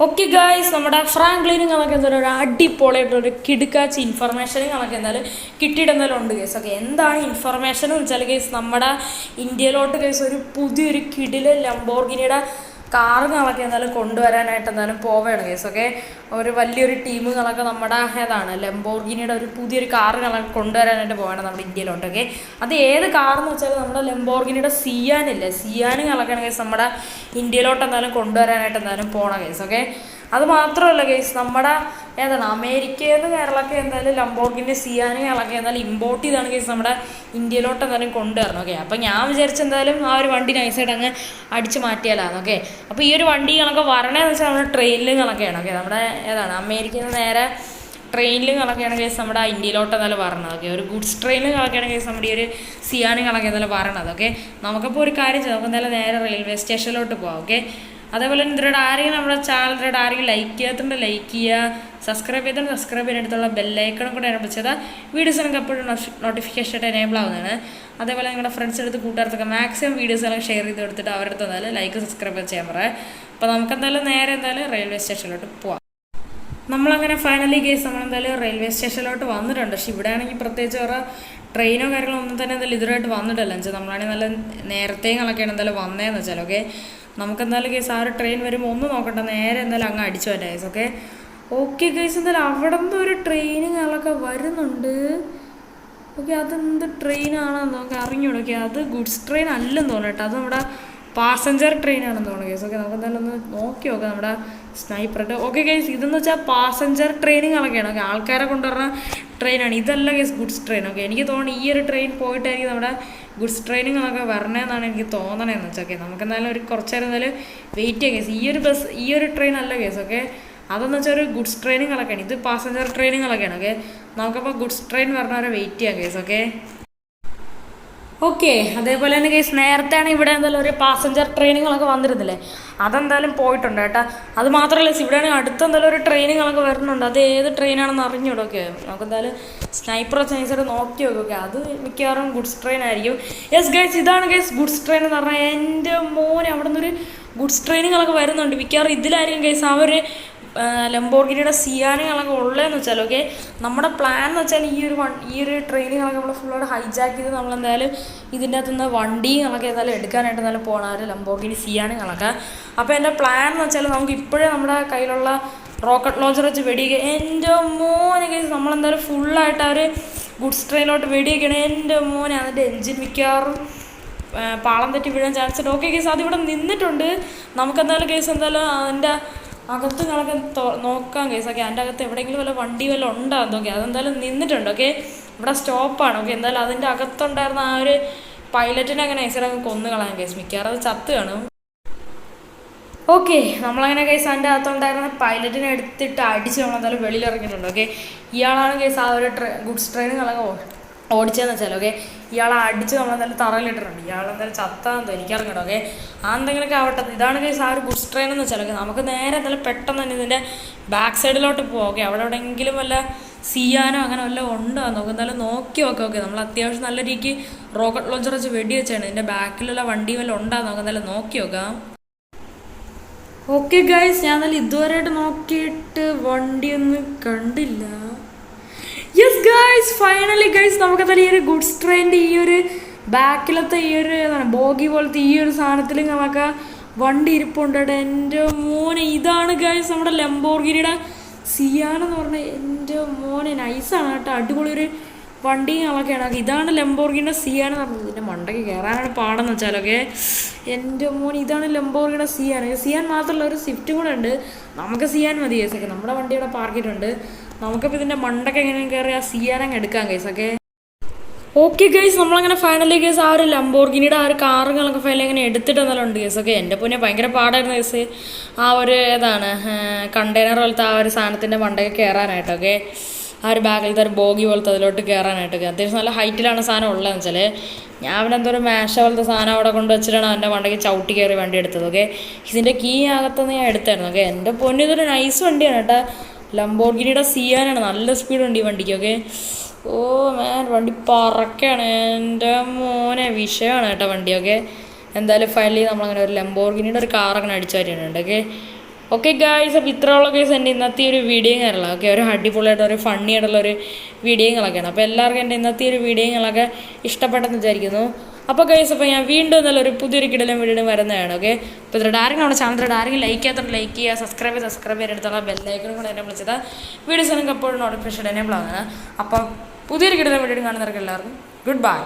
Okay guys, നമ്മുടെ ഫ്രാങ്ക്ലിനും കണക്ക് എന്തായാലും ഒരു അടിപൊളിയായിട്ടൊരു കിടുക്കാച്ച് ഇൻഫർമേഷനും കണക്ക് എന്തായാലും കിട്ടിയിട്ട് എന്തായാലും ഉണ്ട് കേസ്. ഓക്കെ, എന്താണ് ഇൻഫർമേഷൻ എന്ന് വെച്ചാൽ കേസ്, നമ്മുടെ ഇന്ത്യയിലോട്ട് കേസ് ഒരു പുതിയൊരു കിടില് ലംബോർഗിനിയുടെ കാറുകളൊക്കെ എന്തായാലും കൊണ്ടുവരാനായിട്ട് എന്തായാലും പോവുകയാണ് കേസ്. ഓക്കെ, ഒരു വലിയൊരു ടീമുകളൊക്കെ നമ്മുടെ ഏതാണ് ലംബോർഗിനിയുടെ ഒരു പുതിയൊരു കാറുകളൊക്കെ കൊണ്ടുവരാനായിട്ട് പോവുകയാണ് നമ്മുടെ ഇന്ത്യയിലോട്ട്. ഓക്കെ, അത് ഏത് കാറെന്ന് വെച്ചാൽ നമ്മുടെ ലംബോർഗിനിയുടെ സിയാനില്ലേ, സിയാനുകളൊക്കെയാണ് കേസ് നമ്മുടെ ഇന്ത്യയിലോട്ട് എന്തായാലും കൊണ്ടുവരാനായിട്ട് എന്തായാലും പോകണം കേസ്. ഓക്കെ, അത് മാത്രമല്ല കേസ്, നമ്മുടെ ഏതാണ് അമേരിക്കയിൽ നിന്ന് കേരളമൊക്കെ എന്തായാലും ലംബോർഗിനി സിയാനുകളൊക്കെ എന്തായാലും ഇമ്പോർട്ട് ചെയ്താണ് കേസ് നമ്മുടെ ഇന്ത്യയിലോട്ട് എന്തായാലും കൊണ്ടുവരണം. ഓക്കെ, അപ്പം ഞാൻ വിചാരിച്ചെന്തായാലും ആ ഒരു വണ്ടി നൈസായിട്ട് അങ്ങ് അടിച്ച് മാറ്റിയാലാണ്. ഓക്കെ, അപ്പോൾ ഈ ഒരു വണ്ടികളൊക്കെ വരണേന്ന് വെച്ചാൽ നമ്മുടെ ട്രെയിനുകളൊക്കെയാണ്. ഓക്കെ, നമ്മുടെ ഏതാണ് അമേരിക്കയിൽ നിന്ന് നേരെ ട്രെയിനുകളൊക്കെയാണ് കേസ് നമ്മുടെ ഇന്ത്യയിലോട്ട് എന്നാലും പറയണത്. ഓക്കെ, ഒരു ഗുഡ്സ് ട്രെയിനുകളൊക്കെയാണ് കേസ് നമ്മുടെ ഈ ഒരു സിയാനുകളൊക്കെ എന്നാലും പറയണത്. ഓക്കെ, നമുക്കപ്പോൾ ഒരു കാര്യം ചെയ്യാം, നമുക്ക് എന്തായാലും നേരെ റെയിൽവേ സ്റ്റേഷനിലോട്ട് പോകാം. ഓക്കെ, അതേപോലെ തന്നെ ഇതിലൂടെ ആരെങ്കിലും നമ്മുടെ ചാനലിലൂടെ ആരെങ്കിലും ലൈക്ക് ചെയ്യാത്തതുകൊണ്ട് ലൈക്ക് ചെയ്യുക, സബ്സ്ക്രൈബ് ചെയ്തിട്ട് സബ്സ്ക്രൈബ് ചെയ്യാനടുത്തുള്ള ബെല്ലൈക്കണം കൂടെ എനേബിൾ ചെയ്താൽ വീഡിയോസ് നമുക്ക് എപ്പോഴും നോട്ടിഫിക്കേഷൻ എനേബിൾ ആവുന്നതാണ്. അതേപോലെ നിങ്ങളുടെ ഫ്രണ്ട്സ് എടുത്ത് കൂട്ടുകാർത്തൊക്കെ മാക്സിമം വീഡിയോസ് എല്ലാം ഷെയർ ചെയ്ത് കൊടുത്തിട്ട് അവരുടെ അടുത്ത് എന്തായാലും ലൈക്ക് സബ്സ്ക്രൈബ് ചെയ്യാൻ പറയാം. അപ്പോൾ നമുക്ക് എന്തായാലും നേരെ എന്തായാലും റെയിൽവേ സ്റ്റേഷനിലോട്ട് പോവാം. നമ്മളങ്ങനെ ഫൈനലി കേസ് നമ്മളെന്തായാലും റെയിൽവേ സ്റ്റേഷനിലോട്ട് വന്നിട്ടുണ്ട്. പക്ഷെ ഇവിടെ ആണെങ്കിൽ പ്രത്യേകിച്ച് വേറെ ട്രെയിനോ കാര്യങ്ങളോ ഒന്നും തന്നെ എന്തായാലും ഇതുവരായിട്ട് വന്നിട്ടില്ല. എന്ന് വെച്ചാൽ നമ്മളാണെങ്കിൽ നല്ല നേരത്തെയൊക്കെയാണ് എന്തായാലും വന്നതെന്ന് വെച്ചാൽ. ഓക്കെ, നമുക്കെന്തായാലും കേസ് ആ ഒരു ട്രെയിൻ വരുമ്പോൾ ഒന്ന് നോക്കട്ടെ, നേരെ എന്തായാലും അങ്ങ് അടിച്ചു പറ്റാം കേസ്. ഓക്കെ ഓക്കെ കേസ്, എന്തായാലും അവിടെ നിന്ന് ഒരു ട്രെയിനുകളൊക്കെ വരുന്നുണ്ട്. ഓക്കെ, അതെന്ത് ട്രെയിനാണെന്ന് നമുക്ക് അറിഞ്ഞൂടെ. ഓക്കെ, അത് ഗുഡ്സ് ട്രെയിൻ അല്ലെന്ന് തോന്നുന്നു കേട്ടോ, അത് നമ്മുടെ പാസഞ്ചർ ട്രെയിനാണെന്ന് തോന്നുന്നു കേസ്. ഓക്കെ, നമുക്ക് എന്തായാലും ഒന്ന് നോക്കി നോക്കാം നമ്മുടെ സ്നൈപ്പറിട്ട്. ഓക്കെ കേസ്, ഇതെന്ന് വെച്ചാൽ പാസഞ്ചർ ട്രെയിനുകളൊക്കെയാണ്. ഓക്കെ, ആൾക്കാരെ കൊണ്ടുവരുന്ന ട്രെയിനാണ്, ഇതല്ല കേസ് ഗുഡ്സ് ട്രെയിൻ. ഓക്കെ, എനിക്ക് തോന്നുന്നു ഈ ഒരു ട്രെയിൻ പോയിട്ടായിരിക്കും നമ്മുടെ ഗുഡ്സ് ട്രെയിനുകളൊക്കെ വരണേന്നാണ് എനിക്ക് തോന്നണേന്ന് വെച്ചാൽ. ഓക്കെ, നമുക്ക് എന്തായാലും ഒരു കുറച്ച് നേരം എന്തായാലും വെയിറ്റ് ചെയ്യാം കേസ്. ഈ ഒരു ട്രെയിൻ അല്ല കേസ്. ഓക്കെ, അതെന്ന് വെച്ചാൽ ഒരു ഗുഡ്സ് ട്രെയിനുകളൊക്കെയാണ്, ഇത് പാസഞ്ചർ ട്രെയിനുകളൊക്കെയാണ്. ഓക്കെ, നമുക്കപ്പോൾ ഗുഡ്സ് ട്രെയിൻ വരണവരെ വെയിറ്റ് ചെയ്യാം കേസ്. ഓക്കെ ഓക്കെ, അതേപോലെ തന്നെ കേസ് നേരത്തെയാണ് ഇവിടെ എന്തായാലും ഒരു പാസഞ്ചർ ട്രെയിനുകളൊക്കെ വന്നിരുന്നില്ലേ, അതെന്തായാലും പോയിട്ടുണ്ട് കേട്ടോ. അത് മാത്രമല്ല ഇവിടെയാണെങ്കിൽ അടുത്ത് എന്തായാലും ഒരു ട്രെയിനുകളൊക്കെ വരുന്നുണ്ട്, അത് ഏത് ട്രെയിനാണെന്ന് അറിഞ്ഞൂടെ. ഓക്കെ, നമുക്ക് എന്തായാലും സ്നൈപ്പർ നൈസായിട്ട് നോക്കി നോക്കും. ഓക്കെ, അത് മിക്കവാറും ഗുഡ്സ് ട്രെയിൻ ആയിരിക്കും. യെസ് ഗൈസ്, ഇതാണ് ഗൈസ് ഗുഡ്സ് ട്രെയിൻ എന്ന് പറഞ്ഞാൽ. എൻ്റെ മോനെ അവിടെ നിന്നൊരു ഗുഡ്സ് ട്രെയിനുകളൊക്കെ വരുന്നുണ്ട്, മിക്കവാറും ഇതിലായിരിക്കും ഗൈസ് ആ ഒരു ലംബോർഗിനിയുടെ സിയാനുകളൊക്കെ ഉള്ളതെന്ന് വെച്ചാൽ. ഓക്കെ, നമ്മുടെ പ്ലാൻ എന്ന് വെച്ചാൽ ഈ ഒരു ട്രെയിനുകളൊക്കെ നമ്മൾ ഫുള്ളോട് ഹൈജാക്ക് ചെയ്ത് നമ്മളെന്തായാലും ഇതിൻ്റെ അകത്തുനിന്ന് വണ്ടികളൊക്കെ എന്തായാലും എടുക്കാനായിട്ട് എന്തായാലും പോകണം, ആ ഒരു ലംബോർഗിനി സിയാനുകളൊക്കെ. അപ്പോൾ എൻ്റെ പ്ലാൻ എന്ന് വെച്ചാൽ നമുക്ക് ഇപ്പോഴേ നമ്മുടെ കയ്യിലുള്ള റോക്കറ്റ് ലോഞ്ചർ വെച്ച് വെടിയുക. എൻ്റെ മോനെ കേസ്, നമ്മളെന്തായാലും ഫുള്ളായിട്ട് ആ ഒരു ഗുഡ്സ് ട്രെയിനിലോട്ട് വെടിയൊക്കെയാണ്. എൻ്റെ മോനെ, അതിൻ്റെ എൻജിൻ മിക്കവാറും പാളം തെറ്റി വീഴാൻ ചാൻസ് ഉണ്ട്. ഓക്കെ കേസ്, അതിവിടെ നിന്നിട്ടുണ്ട്. നമുക്കെന്തായാലും കേസ് എന്തായാലും അതിൻ്റെ അകത്ത് കണക്ക് നോക്കാം കേസ്. ഓക്കെ, അതിൻ്റെ അകത്ത് എവിടെയെങ്കിലും വല്ല വണ്ടി വല്ല ഉണ്ടാകും. ഓക്കെ, അതെന്തായാലും നിന്നിട്ടുണ്ട്. ഓക്കെ, ഇവിടെ സ്റ്റോപ്പാണ്. ഓക്കെ, എന്തായാലും അതിൻ്റെ അകത്തുണ്ടായിരുന്ന ആ ഒരു പൈലറ്റിനെ അങ്ങനെ നൈസായിട്ട് കൊന്നു കളയാൻ കേസ്, മിക്കവാറും അത് ചത്ത് കാണും. ഓക്കെ, നമ്മളങ്ങനെ കേസ് അതിൻ്റെ അകത്തുണ്ടായിരുന്ന പൈലറ്റിനെ എടുത്തിട്ട് അടിച്ച് നമ്മളെന്തായാലും വെളിയിലിറങ്ങിയിട്ടുണ്ട്. ഓക്കെ, ഇയാളാണ് കേസ് ആ ഒരു ഗുഡ്സ് ട്രെയിനുകളൊക്കെ ഓടിച്ചതെന്ന് വെച്ചാൽ. ഓക്കെ, ഇയാളെ അടിച്ച് നമ്മളെന്തായാലും തറയിലിട്ടിട്ടുണ്ട്. ഇയാളെന്തായാലും ചത്താന്ന് എനിക്കറിഞ്ഞിട്ടോ. ഓക്കെ, ആ എന്തെങ്കിലുമൊക്കെ ആവട്ടെ. ഇതാണ് കേസ് ആ ഒരു ഗുഡ്സ് ട്രെയിൻ എന്ന് വെച്ചാൽ. ഓക്കെ, നമുക്ക് നേരെ എന്തായാലും പെട്ടെന്ന് തന്നെ ഇതിൻ്റെ ബാക്ക് സൈഡിലോട്ട് പോകാം. ഓക്കെ, അവിടെ എവിടെയെങ്കിലും വല്ല സിയാനോ അങ്ങനെ വല്ല ഉണ്ടോ നമുക്ക് എന്തായാലും നോക്കി നോക്കാം. ഓക്കെ, നമ്മൾ അത്യാവശ്യം നല്ല രീതിക്ക് റോക്കറ്റ് ലോഞ്ചർ വെച്ച് വെടി വെച്ചാണ്, ഇതിൻ്റെ ബാക്കിലുള്ള വണ്ടി വല്ല ഉണ്ടാകും, നമുക്ക് എന്തായാലും നോക്കി നോക്കാം. ഓക്കെ ഗൈസ്, ഞാൻ എന്നാലും ഇതുവരെയായിട്ട് നോക്കിയിട്ട് വണ്ടിയൊന്നും കണ്ടില്ല. യെസ് ഗൈസ്, ഫൈനലി ഗൈസ്, നമുക്കെന്തായാലും ഈ ഒരു ഗുഡ്സ് ട്രെയിനിൻ്റെ ഈ ഒരു ബാക്കിലത്തെ ഈ ഒരു ബോഗി പോലത്തെ ഈ ഒരു സാധനത്തിൽ നമുക്ക് വണ്ടി ഇരിപ്പുണ്ട്. എൻ്റെ മോനെ, ഇതാണ് ഗൈസ് നമ്മുടെ ലംബോർഗിനിയുടെ സിയാനെന്ന് പറഞ്ഞാൽ. എൻ്റെ മോനെ, നൈസാണ് കേട്ടോ, അടിപൊളി ഒരു വണ്ടികളൊക്കെയാണ്. ഇതാണ് ലംബോർഗിനിയുടെ സിയാൻ എന്ന് പറഞ്ഞത്. ഇതിൻ്റെ മണ്ടയ്ക്ക് കയറാനാണ് പാടെന്ന് വെച്ചാലൊക്കെ. എൻ്റെ മോൻ, ഇതാണ് ലംബോർഗിനിയുടെ സിയാൻ. സിയാൻ മാത്രമല്ല ഒരു സ്വിഫ്റ്റ് കൂടെ ഉണ്ട്. നമുക്ക് സിയാൻ മതി കേസൊക്കെ, നമ്മുടെ വണ്ടിയുടെ പാർക്കിട്ടുണ്ട്. നമുക്കിപ്പോൾ ഇതിൻ്റെ മണ്ടൊക്കെ എങ്ങനെയും കയറി ആ സിയാനങ്ങ് എടുക്കാം കേസൊക്കെ. ഓക്കെ ഗൈസ്, നമ്മളങ്ങനെ ഫൈനലി കേസ് ആ ഒരു ലംബോർഗിനിയുടെ ആ ഒരു കാറുകളൊക്കെ ഫൈനലി അങ്ങനെ എടുത്തിട്ട് എന്നാലും ഉണ്ട് കേസൊക്കെ. എൻ്റെ പൊന്നെ ഭയങ്കര പാടായിരുന്നു കേസ് ആ ഒരു ഏതാണ് കണ്ടെയ്നർ പോലത്തെ ആ ഒരു സാധനത്തിൻ്റെ മണ്ടൊക്കെ കയറാനായിട്ടൊക്കെ, ആ ഒരു ബാഗിലത്തെ ഒരു ബോഗി പോലത്തെ അതിലോട്ട് കയറാനായിട്ടൊക്കെ. അത്യാവശ്യം നല്ല ഹൈറ്റിലാണ് സാധനം ഉള്ളതെന്ന് വെച്ചാൽ. ഞാൻ അവിടെ എന്തോ ഒരു മേശ പോലത്തെ സാധനം അവിടെ കൊണ്ട് വെച്ചിട്ടാണ് എൻ്റെ വണ്ടിക്ക് ചവിട്ടി കയറി വണ്ടി എടുത്തത്. ഓക്കെ, ഇതിൻ്റെ കീ അകത്തുനിന്ന് ഞാൻ എടുത്തായിരുന്നു. ഓക്കെ, എൻ്റെ പൊന്നെ ഇതൊരു നൈസ് വണ്ടിയാണ് കേട്ടോ, ലംബോർഗിനിയുടെ സിയാനാണ്, നല്ല സ്പീഡ് ഉണ്ട് ഈ വണ്ടിക്ക്. ഓക്കെ, ഓ മാൻ, വണ്ടി പറക്കാണ്. എൻ്റെ മോനെ, വിഷയമാണ് കേട്ടോ വണ്ടി. ഓക്കെ, എന്തായാലും ഫൈനലി നമ്മളങ്ങനെ ഒരു ലംബോർഗിനിയുടെ ഒരു കാർ അങ്ങനെ അടിച്ചു പറ്റിയിട്ടുണ്ട്. ഓക്കെ, ഓക്കെ ഗായ്സ്, അപ്പോൾ ഇത്രയുള്ള കേസ് എൻ്റെ ഇന്നത്തെ ഒരു വീഡിയോ കാര്യങ്ങളോ ഓക്കെ, ഒരു അടിപൊളിയായിട്ട് ഒരു ഫണ്ണി ആയിട്ടുള്ളൊരു വീഡിയോകളൊക്കെയാണ്. അപ്പോൾ എല്ലാവർക്കും എൻ്റെ ഇന്നത്തെ ഒരു വീഡിയോകളൊക്കെ ഇഷ്ടപ്പെട്ടെന്ന് വിചാരിക്കുന്നു. അപ്പോൾ ഗൈസ്, അപ്പോൾ ഞാൻ വീണ്ടും നല്ലൊരു പുതിയൊരു കിടലും വീഡിയോ വരുന്നതാണ്. ഓക്കെ, അപ്പോൾ ഇതിൽ ആരെങ്കിലും നമ്മുടെ ചാനൽ ആരെങ്കിലും ലൈക്ക് ചെയ്യാത്തത് ലൈക്ക് ചെയ്യുക, സബ്സ്ക്രൈബ് ചെയ്യാൻ എടുത്തുള്ള ബെല്ലൈക്കനും കൂടെ എന്നെ വിളിച്ചത് വീഡിയോസ് നിങ്ങൾക്ക് എപ്പോഴും നോട്ടിഫിക്കേഷൻ എനേബിൾ ആകുന്നത്. അപ്പം പുതിയൊരു കിടലും വീഡിയോ കാണുന്നവർക്ക് എല്ലാവർക്കും ഗുഡ് ബൈ.